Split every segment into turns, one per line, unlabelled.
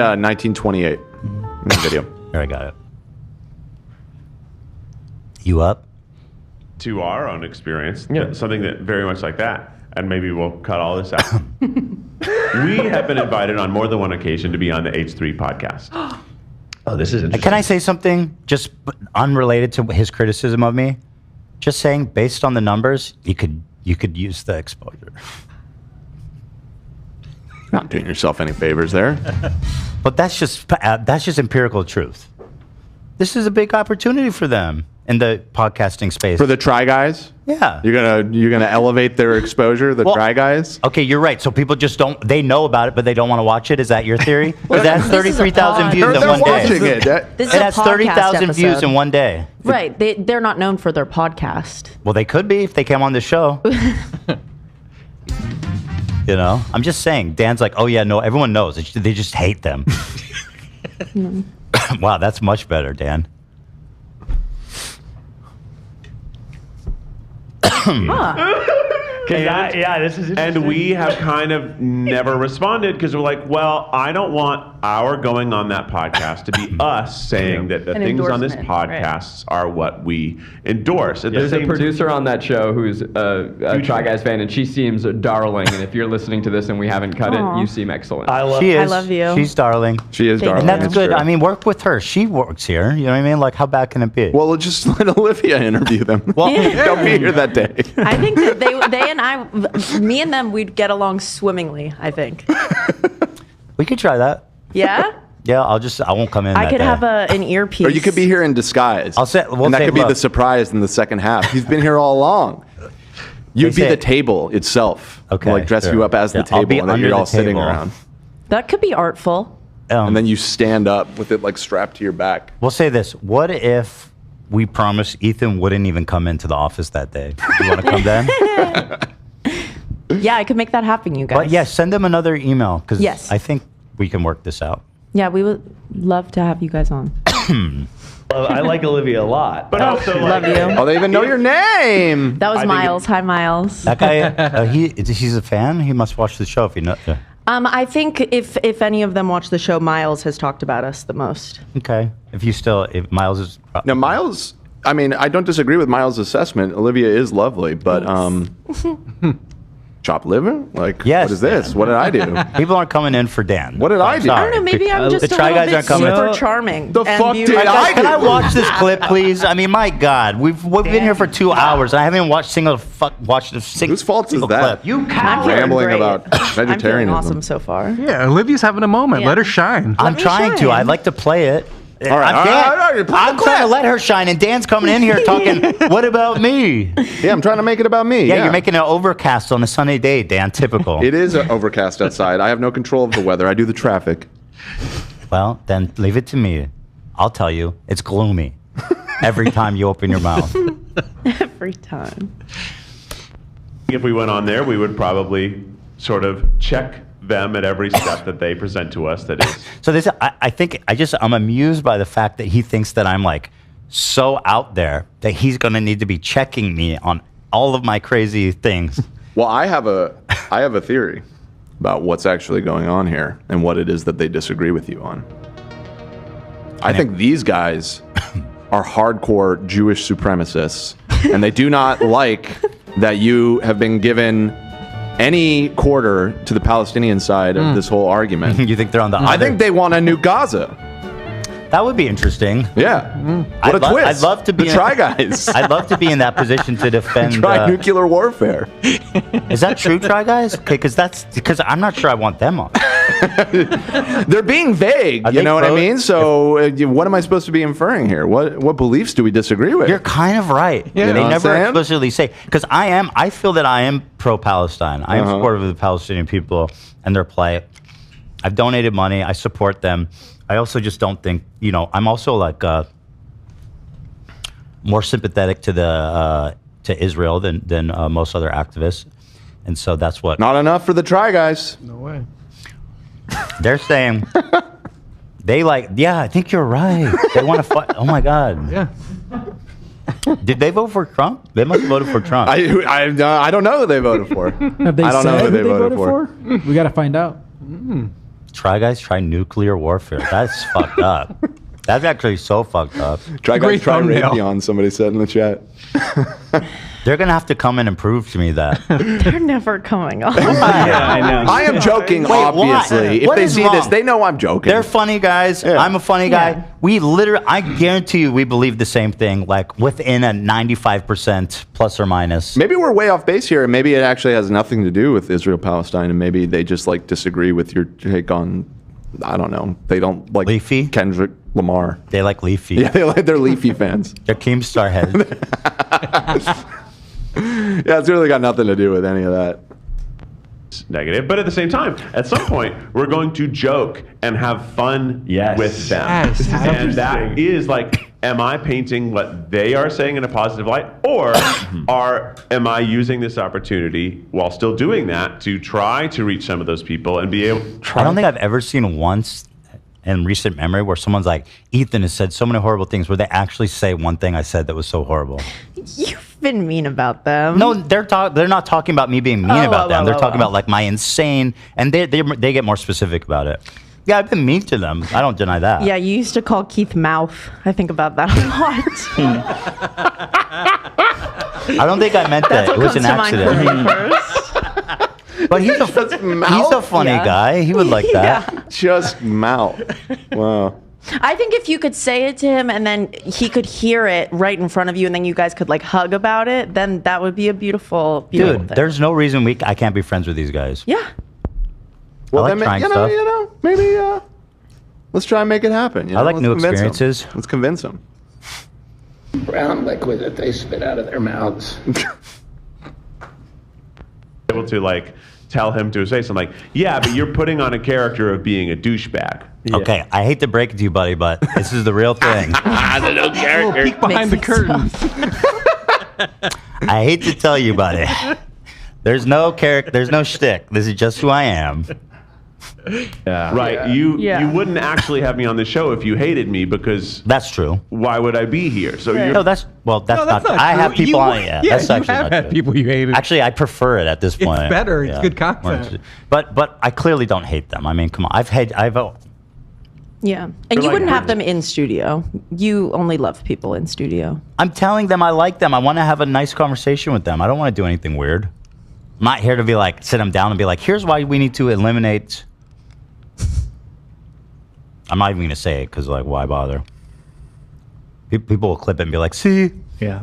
1928 in the video.
There, I got it. You up?
To our own experience, something that very much like that, and maybe we'll cut all this out. We have been invited on more than one occasion to be on the H3 podcast.
Oh, this is interesting.
Can I say something just unrelated to his criticism of me? Just saying, based on the numbers, you could use the exposure.
Not doing yourself any favors there.
But that's just empirical truth. This is a big opportunity for them in the podcasting space.
For the Try Guys?
Yeah.
You're gonna elevate their exposure, the Try Guys?
Okay, you're right. So people just they know about it, but they don't want to watch it. Is that your theory? Because it has 33,000 views in one day.
Watching it.
This
It has 30,000 views in one day.
Right. They're not known for their podcast.
Well, they could be if they came on the show. You know, I'm just saying. Dan's like, oh yeah, no, everyone knows. They just hate them. Wow, that's much better, Dan.
This is interesting.
And we have kind of never responded because we're like, well, I don't want our going on that podcast to be us saying that the things on this podcast are what we endorse.
There's a producer on that show who's a Try Guys fan, and she seems darling. And if you're listening to this and we haven't cut it, you seem excellent.
I love you.
She's darling.
She is darling.
And that's good.
True.
I mean, work with her. She works here. You know what I mean? Like, how bad can it be?
Well, just let Olivia interview them.
Well,
They'll be here that day.
I think that they and I, me and them, we'd get along swimmingly, I think.
we could try that.
Yeah?
Yeah, I won't come in.
I
that
could
day.
have an earpiece.
Or you could be here in disguise.
And that
could be the surprise in the second half. He's been here all along. You'd be the table itself.
Okay,
We'll, like dress
sure.
you up as the
Yeah, I'll be
table, and then
under
you're
the
all sitting
table.
around.
That could be artful.
And then you stand up with it like strapped to your back.
We'll say this. What if we promised Ethan wouldn't even come into the office that day? You want to come then?
Yeah, I could make that happen, you guys.
But yeah, send them another email because
Yes.
I think we can work this out.
Yeah, we would love to have you guys on.
I like Olivia a lot.
But also,
Love you.
Oh, they even know your name.
That was Miles. Hi, Miles.
That guy, he's a fan. He must watch the show if you know.
I think if any of them watch the show, Miles has talked about us the most.
Okay. If Miles is.
Now, Miles, I mean, I don't disagree with Miles' assessment. Olivia is lovely, but chopped liver? Like,
Yes,
what is this?
Dan.
What did I do?
People aren't coming in for Dan.
What did I do?
I don't know. Maybe I'm just
The
a
Try
little
Guys
bit
aren't coming.
super charming.
The
and
fuck
beautiful.
did I
Can I
do?
watch this clip, please? I mean, my God, we've been here for 2 hours. And I haven't watched a single
that?
clip. You
I'm
cow!
feeling
Rambling
great.
about
I'm feeling
vegetarianism.
awesome so far.
Yeah, Olivia's having a moment.
Yeah.
Let her shine.
I'm
me
trying to.
shine.
I'd like to play it.
All right,
I'm trying to let her shine, and Dan's coming in here talking, what about me?
Yeah, I'm trying to make it about me.
Yeah, you're making an overcast on a sunny day, Dan. Typical.
It is overcast outside. I have no control of the weather. I do the traffic.
Well, then leave it to me. I'll tell you, it's gloomy every time you open your mouth.
Every time.
if we went on there, we would probably sort of check them at every step that they present to us. That is.
So this, I think, I'm amused by the fact that he thinks that I'm like so out there that he's going to need to be checking me on all of my crazy things.
Well, I have a theory about what's actually going on here and what it is that they disagree with you on. I think these guys are hardcore Jewish supremacists, and they do not like that you have been given any quarter to the Palestinian side of this whole argument.
You think they're on the
I think they want a new Gaza.
That would be interesting.
Yeah. What a twist.
I'd love to be
the Try Guys.
I'd love to be in that position to defend.
Try nuclear warfare.
Is that true, Try Guys? Okay, because I'm not sure I want them on.
They're being vague, you know what I mean? So what am I supposed to be inferring here? What beliefs do we disagree with?
You're kind of right.
Yeah. You know
They
what I'm
never
saying?
explicitly say, because I feel that I am pro-Palestine. I am supportive of the Palestinian people and their plight. I've donated money. I support them. I also just don't think, I'm also like more sympathetic to Israel than most other activists. And so that's what.
Not enough for the Try Guys.
No way.
They're saying I think you're right. They want to fight. Oh my God.
Yeah.
Did they vote for Trump? They must have voted for Trump.
I don't know who they voted for.
Have they
I don't know
said
who they voted for.
We got to find out.
Try nuclear warfare. That's fucked up. That's actually so fucked up.
Try Raytheon, somebody said in the chat.
They're going to have to come in and prove to me that.
They're never coming on.
Yeah, I know.
I am joking,
Wait,
obviously.
what
If they
is
see
wrong?
this, they know I'm joking.
They're funny guys.
Yeah.
I'm a funny guy.
Yeah.
We literally, I guarantee you, we believe the same thing, like within a 95% plus or minus.
Maybe we're way off base here, and maybe it actually has nothing to do with Israel-Palestine, and maybe they just like disagree with your take on, I don't know, they don't like
Leafy?
Kendrick Lamar.
They like Leafy.
Yeah, they're Leafy fans.
They're Keemstar heads.
Yeah, it's really got nothing to do with any of that.
Negative, but at the same time, at some point, we're going to joke and have fun
Yes.
with them.
Yes,
And that is like, am I painting what they are saying in a positive light, or am I using this opportunity while still doing that to try to reach some of those people and be able?
I don't think I've ever seen once in recent memory where someone's like, Ethan has said so many horrible things, where they actually say one thing I said that was so horrible.
You've been mean about them.
No, they're not talking about me being mean about them. They're talking
oh.
about like my insane, and they get more specific about it. Yeah, I've been mean to them. I don't deny that.
Yeah, you used to call Keith Mouth. I think about that a lot.
I don't think I meant that.
That's
It
what
was
comes
an
to mind
accident.
first.
But he's a funny
Yeah.
guy. He would like that.
Yeah.
Just mouth. Wow.
I think if you could say it to him and then he could hear it right in front of you and then you guys could like hug about it, then that would be a beautiful
Dude,
thing.
there's no reason I can't be friends with these guys.
Yeah.
Well,
I like
then,
trying
you know, maybe let's try and make it happen. You know?
I like
Let's
new
convince 'em.
experiences.
Let's convince them.
Brown liquid that they spit out of their mouths.
Able to like tell him to say something like, yeah, but you're putting on a character of being a douchebag.
Okay, I hate to break it to you, buddy, but this is the real thing.
Peek behind the
Makes me
curtain.
I hate to tell you, buddy. There's no character. There's no shtick. This is just who I am.
Yeah.
Right.
Yeah.
You wouldn't actually have me on the show if you hated me, because
That's true.
why would I be here? So
Right.
you're
No, that's
No, that's
not.
not
I
true.
have people on it. Yeah,
Yeah,
that's
you
actually
have
not
had
true.
people you hated.
Actually, I prefer it at this point.
better. It's good content.
But I clearly don't hate them. I mean, come on.
Yeah. And you
like
wouldn't have
Britney.
them in studio. You only love people in studio.
I'm telling them I like them. I want to have a nice conversation with them. I don't want to do anything weird. I'm not here to be like, sit them down and be like, here's why we need to eliminate. I'm not even going to say it because, like, why bother? People will clip it and be like, see?
Yeah.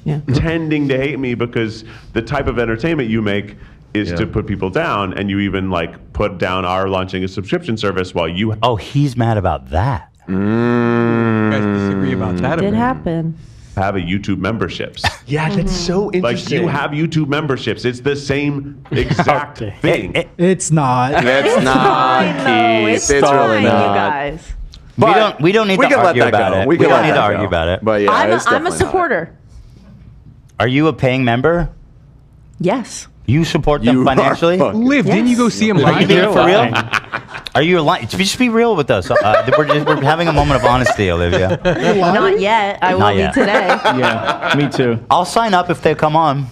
Yeah.
tending to hate me because the type of entertainment you make is
Yeah.
to put people down, and you even like put down our launching a subscription service while you
Oh, he's mad about that.
You guys disagree about that. a
Did
bit.
happen.
have a YouTube memberships.
Yeah, that's so
Like
interesting.
you have YouTube memberships. It's the same exact thing.
It's not.
It's not,
fine, though.
Keith.
It's
It's
fine,
really
you
not.
guys.
We don't need
we
to
can let
argue
that
about
go.
it.
We can
don't
let
need to
that
argue
go.
about it.
But yeah, it's
I'm a
definitely not.
supporter.
Are you a paying member?
Yes.
You support them
You are
financially?
fucking-
Liv, didn't you go see him
Are you
live?
being for real?
lying.
Are you lying? Just be real with us. We're having a moment of honesty, Olivia.
Not yet. I will
Not
be
yet.
today.
Yeah, me too.
I'll sign up if they come on.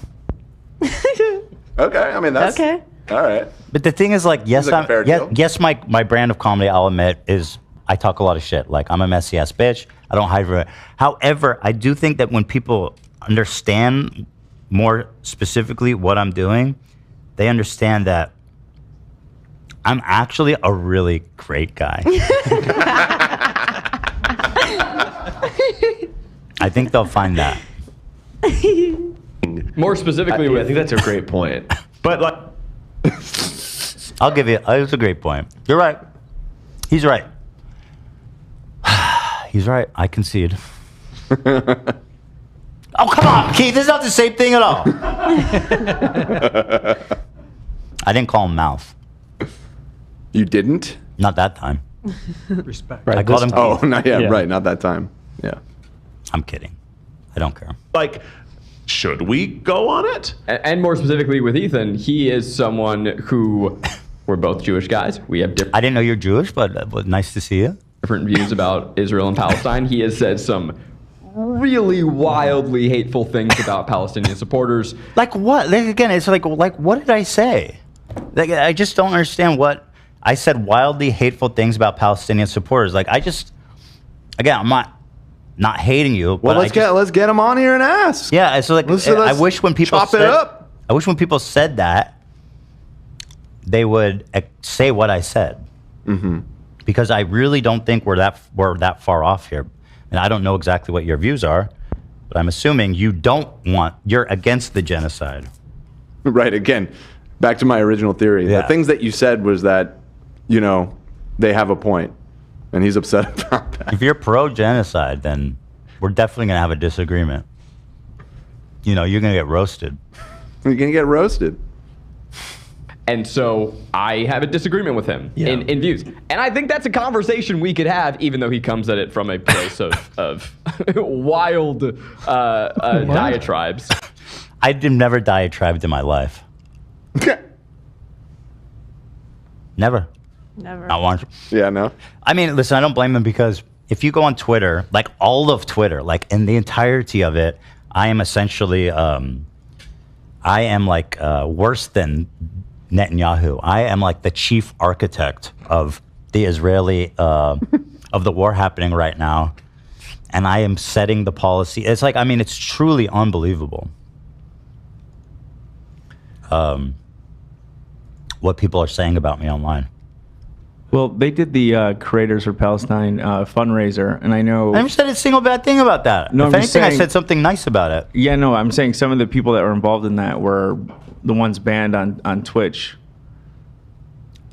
Okay, I mean that's
Okay.
All right.
But the thing is, like, yes,
Seems like a fair deal.
yes, my brand of comedy, I'll admit, is I talk a lot of shit. Like, I'm a messy ass bitch. I don't hide from it. However, I do think that when people understand more specifically what I'm doing, they understand that I'm actually a really great guy. I think they'll find that.
More specifically,
I
with
think that's a great point.
But like
I'll give you. It's a great point. You're right. He's right. He's right. I concede. Oh, come on, Keith. It's not the same thing at all. I didn't call him mouth.
You didn't?
Not that time.
Respect.
I called him Keith.
Oh, not yet.
Yeah.
Right, not that time. Yeah.
I'm kidding. I don't care.
like should we go on it?
and more specifically with Ethan, he is someone who we're both Jewish guys. We have
I didn't know you're Jewish, but nice to see you.
different views about Israel and Palestine. He has said some really wildly hateful things about Palestinian supporters.
Like what? Like, again, it's like what did I say? Like, I just don't understand what. I said wildly hateful things about Palestinian supporters. Like, again, I'm not hating you.
Well,
but
let's get him on here and ask.
Yeah, so like,
Let's
I wish when people
chop it up.
I wish when people said that, they would say what I said. Mm-hmm. Because I really don't think we're that far off here. And I don't know exactly what your views are, but I'm assuming you're against the genocide.
Right. Again, back to my original theory.
Yeah.
The things that you said was that, they have a point, and he's upset about that.
If you're pro-genocide, then we're definitely going to have a disagreement. You're going to get roasted.
You're going to get roasted.
And so I have a disagreement with him in views. And I think that's a conversation we could have, even though he comes at it from a place of wild diatribes.
I've never diatribed in my life. Never. Not once.
Yeah, no.
I mean, listen, I don't blame them, because if you go on Twitter, like all of Twitter, like in the entirety of it, I am essentially, worse than Netanyahu. I am like the chief architect of the Israeli, of the war happening right now. And I am setting the policy. It's like, it's truly unbelievable. What people are saying about me online.
Well, they did the Creators for Palestine fundraiser, and I know...
I never said a single bad thing about that.
No,
if
I'm
anything,
just saying,
I said something nice about it.
Yeah, no, I'm saying some of the people that were involved in that were the ones banned on Twitch.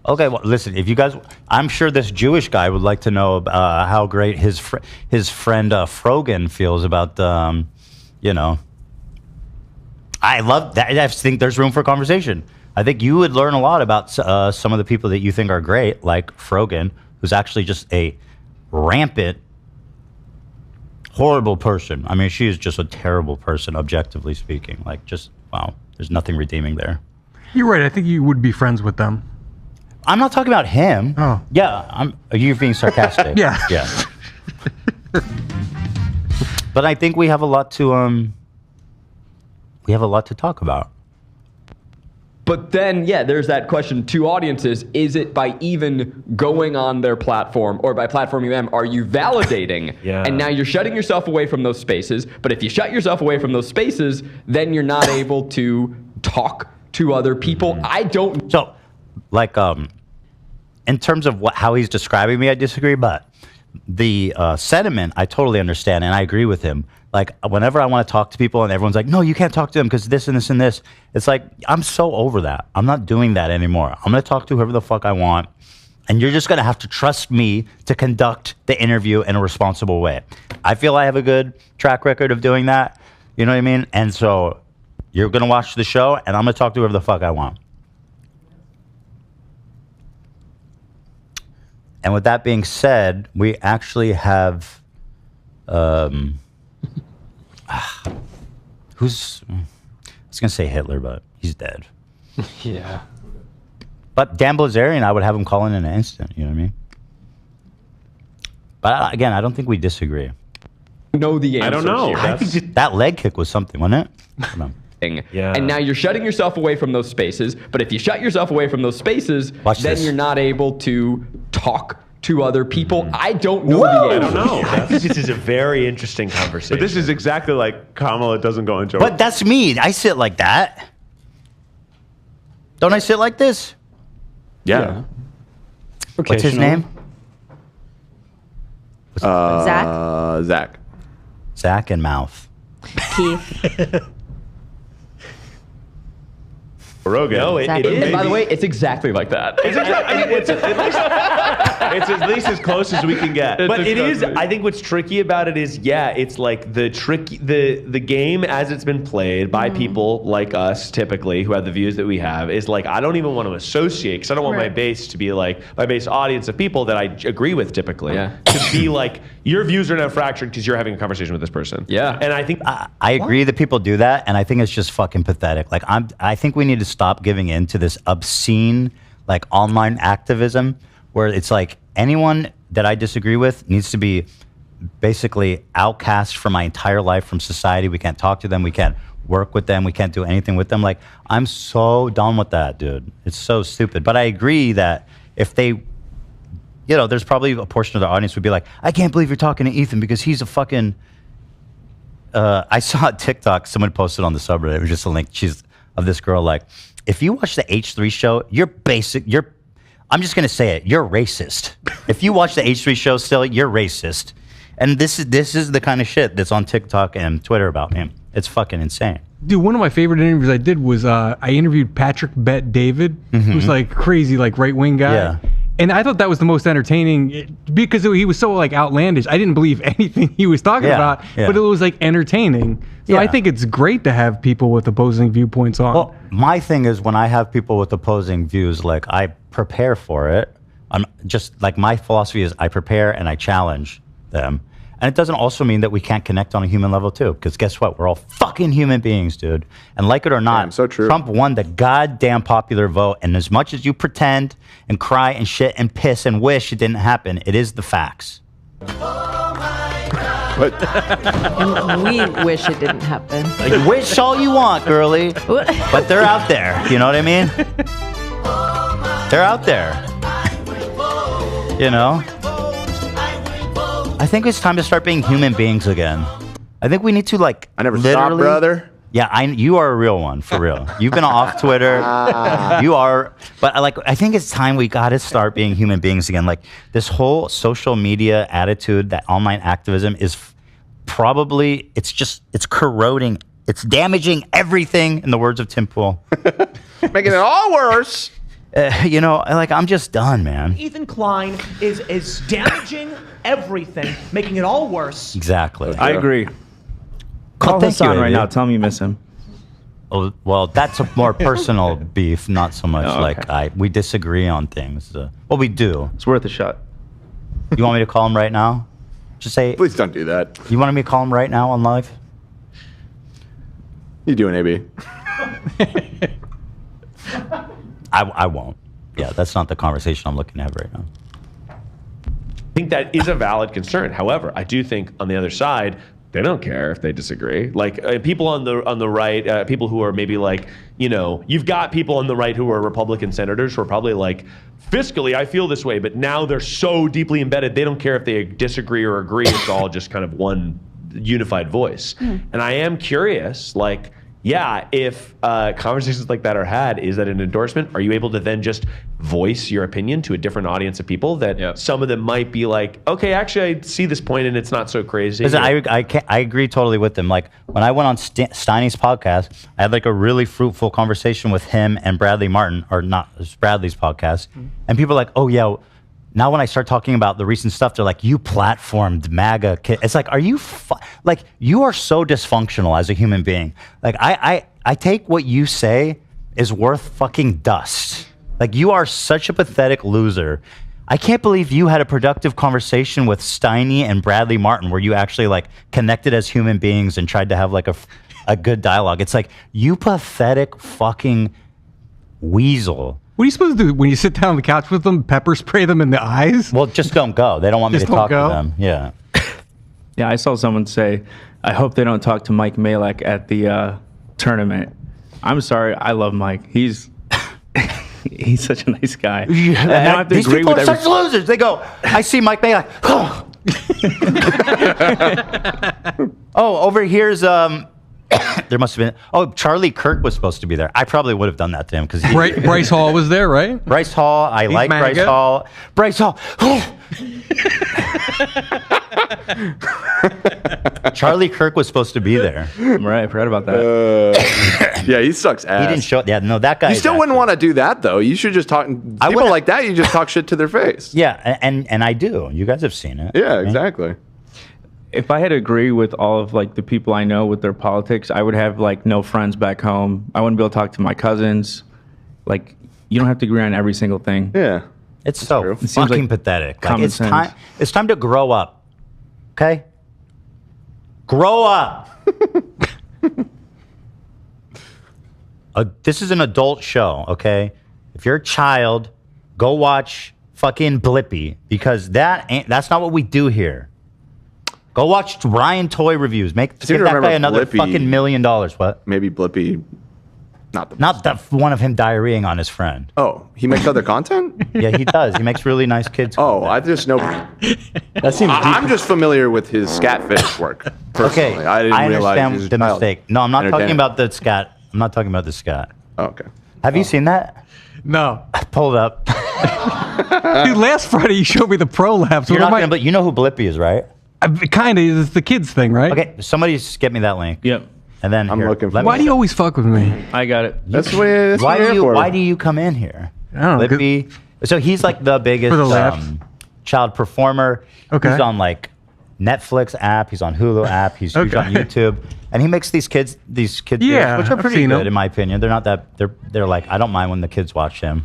Okay, well, listen, if you guys... I'm sure this Jewish guy would like to know how great his friend Frogan feels about, I love that. I think there's room for conversation. I think you would learn a lot about some of the people that you think are great, like Frogan, who's actually just a rampant, horrible person. She is just a terrible person, objectively speaking. Like, just, wow, there's nothing redeeming there.
You're right. I think you would be friends with them.
I'm not talking about him.
Oh.
Yeah, you're being sarcastic.
Yeah.
Yeah. But I think we have a lot to talk about.
But then, there's that question to audiences. Is it by even going on their platform or by platforming them, are you validating?
Yeah.
And now you're shutting yourself away from those spaces. But if you shut yourself away from those spaces, then you're not able to talk to other people.
Mm-hmm.
I don't...
So, like, in terms of how he's describing me, I disagree. But the sentiment, I totally understand, and I agree with him. Like, whenever I want to talk to people and everyone's like, no, you can't talk to them because this and this and this. It's like, I'm so over that. I'm not doing that anymore. I'm going to talk to whoever the fuck I want. And you're just going to have to trust me to conduct the interview in a responsible way. I feel I have a good track record of doing that. You know what I mean? And so you're going to watch the show and I'm going to talk to whoever the fuck I want. And with that being said, we actually have... I was going to say Hitler, but he's dead.
Yeah.
But Dan Blazarian, I would have him call in an instant. You know what I mean? But again, I don't think we disagree.
Know the answer.
I don't know.
I think that leg kick was something, wasn't it? Hold on.
Yeah.
And now you're shutting yourself away from those spaces. But if you shut yourself away from those spaces,
Watch
then
this.
you're not able to talk to other people. I don't know the
I
answer.
don't know.
I think this is a very interesting conversation.
But this is exactly like Kamala doesn't go into.
But that's me. I sit like that. Don't I sit like this?
Yeah.
What's his name?
Zach?
Zach.
Zach and Mouth.
Keith.
Rogan.
No,
Zach.
it is.
And by the way, it's exactly like that.
It's at least as close as we can get.
But it is. I think what's tricky about it is, it's like the game as it's been played by people like us, typically, who have the views that we have, is like, I don't even want to associate, because I don't want my base to be like, my base audience of people that I agree with typically, to be like, your views are now fractured because you're having a conversation with this person.
Yeah.
And I think
I agree that people do that, and I think it's just fucking pathetic. Like, I think we need to stop giving in to this obscene, like, online activism where it's like anyone that I disagree with needs to be basically outcast for my entire life from society. We can't talk to them. We can't work with them. We can't do anything with them. Like, I'm so done with that, dude. It's so stupid. But I agree that if they, there's probably a portion of the audience would be like, I can't believe you're talking to Ethan because he's a fucking. I saw a TikTok someone posted on the subreddit. It was just a link. Of this girl like, if you watch the H3 show, I'm just gonna say it. You're racist. If you watch the H3 show still, you're racist. And this is the kind of shit that's on TikTok and Twitter about him. It's fucking insane.
Dude, one of my favorite interviews I did was I interviewed Patrick Bet David, who's like crazy, like right-wing guy.
Yeah.
And I thought that was the most entertaining because he was so like outlandish. I didn't believe anything he was talking about, but it was like entertaining. So I think it's great to have people with opposing viewpoints on.
Well, my thing is when I have people with opposing views, like I prepare for it. I'm just like my philosophy is I prepare and I challenge them. And it doesn't also mean that we can't connect on a human level too, because guess what? We're all fucking human beings, dude. And like it or not,
so true.
Trump won the goddamn popular vote. And as much as you pretend and cry and shit and piss and wish it didn't happen, it is the facts.
But
And we wish it didn't happen.
Like, wish all you want, girly, but they're out there. You know what I mean? They're out there. I think it's time to start being human beings again. I think we need to like.
I never stopped, brother.
Yeah, you are a real one, for real. You've been off Twitter. You are, but like, I think it's time we got to start being human beings again. Like this whole social media attitude, that online activism is probably, it's corroding, it's damaging everything, in the words of Tim Pool.
Making it all worse.
I'm just done, man.
Ethan Klein is damaging everything, making it all worse.
Exactly.
I agree. Call
thank
Hassan
you,
right
Andy.
now. Tell him you miss him.
Oh, well, that's a more personal beef, not so much
okay.
we disagree on things. Well, we do.
It's worth a shot.
You want me to call him right now? Just say.
Please don't do that.
You want me to call him right now on live?
You doing, AB?
I won't. Yeah, that's not the conversation I'm looking at right now.
I think that is a valid concern. However, I do think on the other side, they don't care if they disagree. Like people on the right, people who are maybe like, you've got people on the right who are Republican senators who are probably like, fiscally, I feel this way, but now they're so deeply embedded, they don't care if they disagree or agree. It's all just kind of one unified voice. And I am curious, like, yeah, if conversations like that are had, is that an endorsement? Are you able to then just voice your opinion to a different audience of people that some of them might be like, okay, actually, I see this point and it's not so crazy?
Listen, I agree totally with them. Like when I went on Steiny's podcast, I had like a really fruitful conversation with him and Bradley Martin, or not, it was Bradley's podcast. And people are like, oh yeah, now when I start talking about the recent stuff, they're like, you platformed MAGA kid. It's like, are you, like, you are so dysfunctional as a human being. Like, I take what you say is worth fucking dust. Like, you are such a pathetic loser. I can't believe you had a productive conversation with Steiny and Bradley Martin where you actually, like, connected as human beings and tried to have, like, a good dialogue. It's like, you pathetic fucking weasel.
What are you supposed to do when you sit down on the couch with them? Pepper spray them in the eyes?
Well, just don't go. They don't want me to
Just don't
talk
go?
to them. Yeah.
Yeah, I saw someone say, I hope they don't talk to Mike Malek at the tournament. I'm sorry. I love Mike. He's such a nice guy.
Yeah,
And I don't have to
these
agree
people
with
are such losers. They go, I see Mike Malek. Oh, over here's there must have been. Oh, Charlie Kirk was supposed to be there. I probably would have done that to him because
Bryce Hall was there, right?
Bryce Hall. I like Bryce
MAGA.
Hall. Bryce Hall. Charlie Kirk was supposed to be there.
Right, I forgot about that.
Yeah, he sucks ass.
He didn't show. Yeah, no, that guy.
You still wouldn't want to do that though. You should just talk. People like that, you just talk shit to their face.
Yeah, and I do. You guys have seen it.
Yeah, exactly.
If I had to agree with all of like the people I know with their politics, I would have like no friends back home. I wouldn't be able to talk to my cousins. Like, you don't have to agree on every single thing.
Yeah.
It's so
It seems
fucking
like
pathetic. Like,
common
it's
sense.
time. It's time to grow up. Okay. Grow up. This is an adult show. Okay. If you're a child, go watch fucking Blippi because that's not what we do here. Go watch Ryan Toy reviews. Give that guy another
Blippi.
fucking $1 million. What?
Maybe Blippi
Not the one of him diarrheaing on his friend.
Oh, he makes other content?
Yeah, he does. He makes really nice kids.
Oh, I just know.
That seems
I'm just familiar with his Scatfish work. Personally.
Okay,
I didn't realize he was
understand
a
the
child
mistake. No, I'm not talking
entertainer.
about the scat. I'm not talking about the scat.
Oh, okay.
Have you seen that?
No.
Pull it up.
Dude, last Friday you showed me the pro labs.
You're not gonna, but you know who Blippi is, right?
Kind of. It's the kids thing, right?
Okay, somebody just get me that link.
Yep.
And then
I'm looking for
let
it.
Why do you always fuck with me?
I got it.
That's what that's
Why
what you're
do you
for.
Why do you come in here?
I don't know,
Blippi. So he's like the biggest
For the laughs.
child performer.
Okay.
He's on like Netflix app. He's on Hulu app. He's on YouTube, and he makes these kids
Yeah,
videos, which are
I've
pretty
seen
good
them.
in my opinion. They're not that. They're like I don't mind when the kids watch him.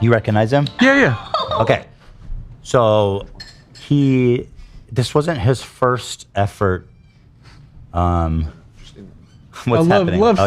You recognize him?
Yeah.
Okay. So this wasn't his first effort. What's happening?
love
Oh,